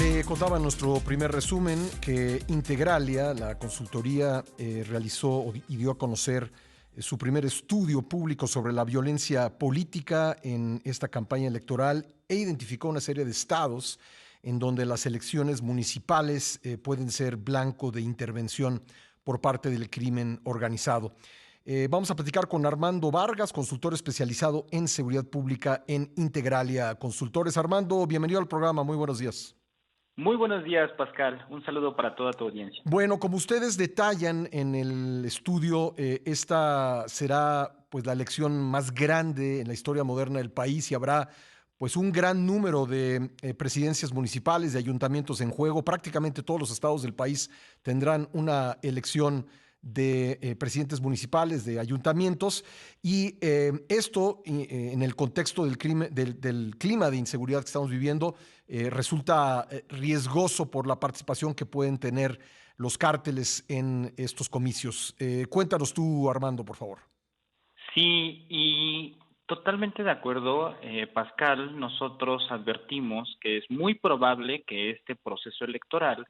Le contaba en nuestro primer resumen que Integralia, la consultoría, realizó y dio a conocer su primer estudio público sobre la violencia política en esta campaña electoral e identificó una serie de estados en donde las elecciones municipales pueden ser blanco de intervención por parte del crimen organizado. Vamos a platicar con Armando Vargas, consultor especializado en seguridad pública en Integralia Consultores. Armando, bienvenido al programa. Muy buenos días. Muy buenos días, Pascal. Un saludo para toda tu audiencia. Bueno, como ustedes detallan en el estudio, esta será pues la elección más grande en la historia moderna del país y habrá pues un gran número de presidencias municipales, de ayuntamientos en juego. Prácticamente todos los estados del país tendrán una elección de presidentes municipales, de ayuntamientos, y esto en el contexto del clima de inseguridad que estamos viviendo resulta riesgoso por la participación que pueden tener los cárteles en estos comicios. Cuéntanos tú, Armando, por favor. Sí, y totalmente de acuerdo, Pascal. Nosotros advertimos que es muy probable que este proceso electoral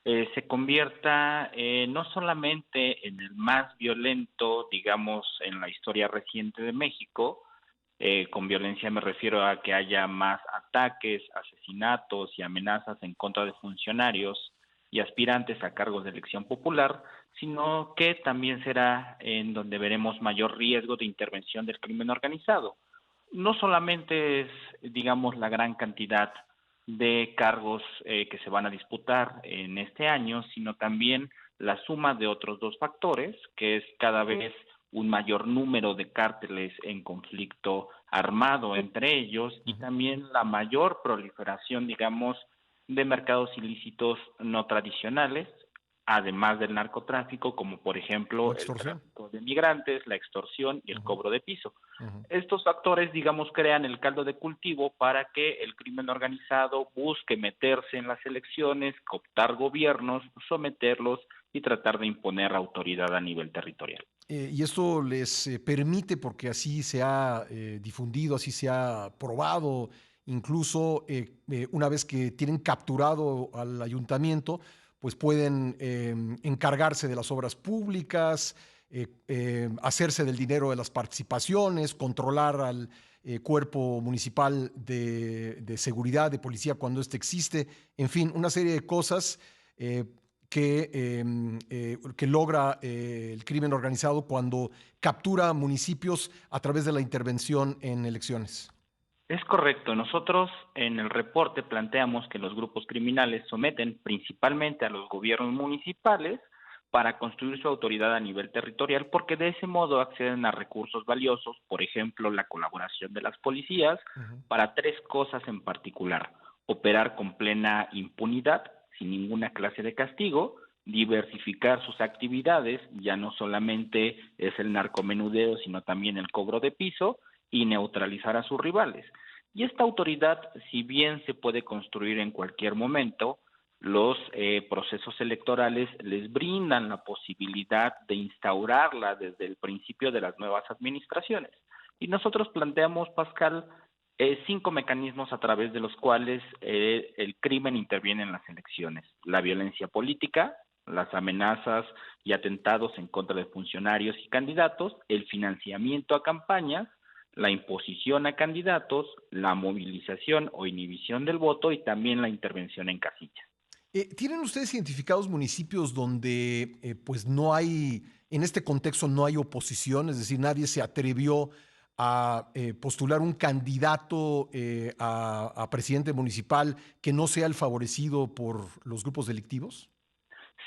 se convierta no solamente en el más violento, digamos, en la historia reciente de México. Con violencia me refiero a que haya más ataques, asesinatos y amenazas en contra de funcionarios y aspirantes a cargos de elección popular, sino que también será en donde veremos mayor riesgo de intervención del crimen organizado. No solamente es, digamos, la gran cantidad de cargos que se van a disputar en este año, sino también la suma de otros dos factores, que es cada vez un mayor número de cárteles en conflicto armado entre ellos y también la mayor proliferación, digamos, de mercados ilícitos no tradicionales, además del narcotráfico, como por La ejemplo el extorsión. tráfico de migrantes, la extorsión y Uh el -huh, cobro de piso. uh -huh. Estos factores, digamos, crean el caldo de cultivo para que el crimen organizado busque meterse en las elecciones, cooptar gobiernos, someterlos y tratar de imponer autoridad a nivel territorial. Y esto les permite, porque así se ha difundido, así se ha probado, incluso una vez que tienen capturado al ayuntamiento, pues pueden encargarse de las obras públicas, hacerse del dinero de las participaciones, controlar al cuerpo municipal de seguridad, de policía cuando éste existe, en fin, una serie de cosas que logra el crimen organizado cuando captura municipios a través de la intervención en elecciones. Es correcto. Nosotros en el reporte planteamos que los grupos criminales someten principalmente a los gobiernos municipales para construir su autoridad a nivel territorial, porque de ese modo acceden a recursos valiosos, por ejemplo, la colaboración de las policías, Uh -huh. para tres cosas en particular: operar con plena impunidad, sin ninguna clase de castigo; diversificar sus actividades, ya no solamente es el narcomenudeo, sino también el cobro de piso; y neutralizar a sus rivales. Y esta autoridad, si bien se puede construir en cualquier momento, los procesos electorales les brindan la posibilidad de instaurarla desde el principio de las nuevas administraciones. Y nosotros planteamos, Pascal, 5 mecanismos a través de los cuales el crimen interviene en las elecciones: la violencia política, las amenazas y atentados en contra de funcionarios y candidatos, el financiamiento a campañas, la imposición a candidatos, la movilización o inhibición del voto y también la intervención en casillas. ¿Tienen ustedes identificados municipios donde pues no hay, en este contexto no hay oposición? Es decir, nadie se atrevió a postular un candidato a presidente municipal que no sea el favorecido por los grupos delictivos.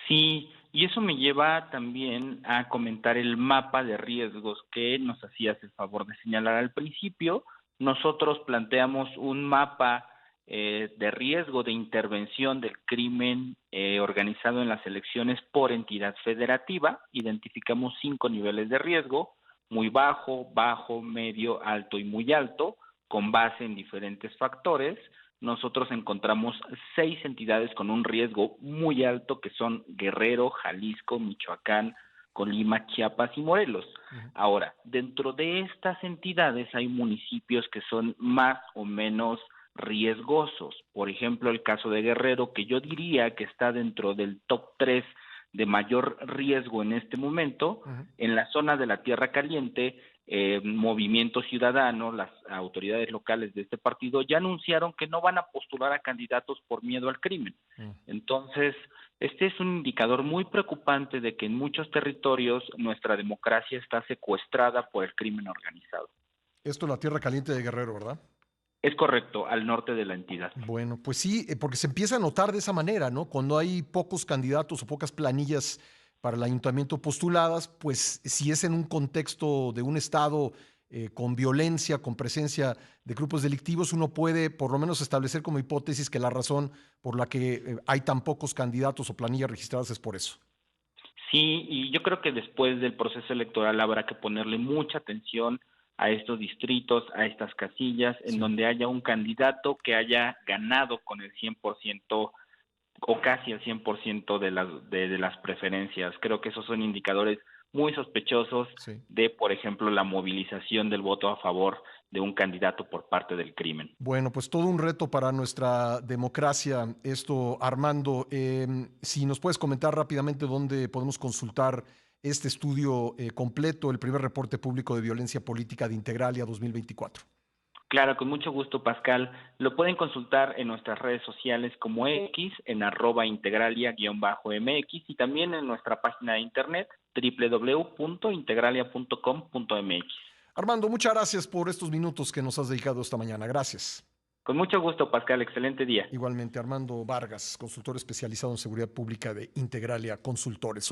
Sí, y eso me lleva también a comentar el mapa de riesgos que nos hacías el favor de señalar al principio. Nosotros planteamos un mapa de riesgo de intervención del crimen organizado en las elecciones por entidad federativa. Identificamos 5 niveles de riesgo: muy bajo, bajo, medio, alto y muy alto, con base en diferentes factores. Nosotros encontramos 6 entidades con un riesgo muy alto, que son Guerrero, Jalisco, Michoacán, Colima, Chiapas y Morelos. Uh -huh. Ahora, dentro de estas entidades hay municipios que son más o menos riesgosos. Por ejemplo, el caso de Guerrero, que yo diría que está dentro del top 3 de mayor riesgo en este momento. Ujú. En la zona de la Tierra Caliente, Movimiento Ciudadano, las autoridades locales de este partido ya anunciaron que no van a postular a candidatos por miedo al crimen. Mm. Entonces, este es un indicador muy preocupante de que en muchos territorios nuestra democracia está secuestrada por el crimen organizado. Esto es la Tierra Caliente de Guerrero, ¿verdad? Es correcto, al norte de la entidad. Bueno, pues sí, porque se empieza a notar de esa manera, ¿no? Cuando hay pocos candidatos o pocas planillas para el ayuntamiento postuladas, pues si es en un contexto de un estado con violencia, con presencia de grupos delictivos, uno puede por lo menos establecer como hipótesis que la razón por la que hay tan pocos candidatos o planillas registradas es por eso. Sí, y yo creo que después del proceso electoral habrá que ponerle mucha atención a estos distritos, a estas casillas, en Sí. donde haya un candidato que haya ganado con el 100% o casi el 100% de las preferencias. Creo que esos son indicadores muy sospechosos Sí. de, por ejemplo, la movilización del voto a favor de un candidato por parte del crimen. Bueno, pues todo un reto para nuestra democracia esto, Armando. Si nos puedes comentar rápidamente dónde podemos consultar este estudio completo, el primer reporte público de violencia política de Integralia 2024. Claro, con mucho gusto, Pascal. Lo pueden consultar en nuestras redes sociales como X, en @integralia_mx y también en nuestra página de internet www.integralia.com.mx. Armando, muchas gracias por estos minutos que nos has dedicado esta mañana. Gracias. Con mucho gusto, Pascal. Excelente día. Igualmente, Armando Vargas, consultor especializado en seguridad pública de Integralia Consultores.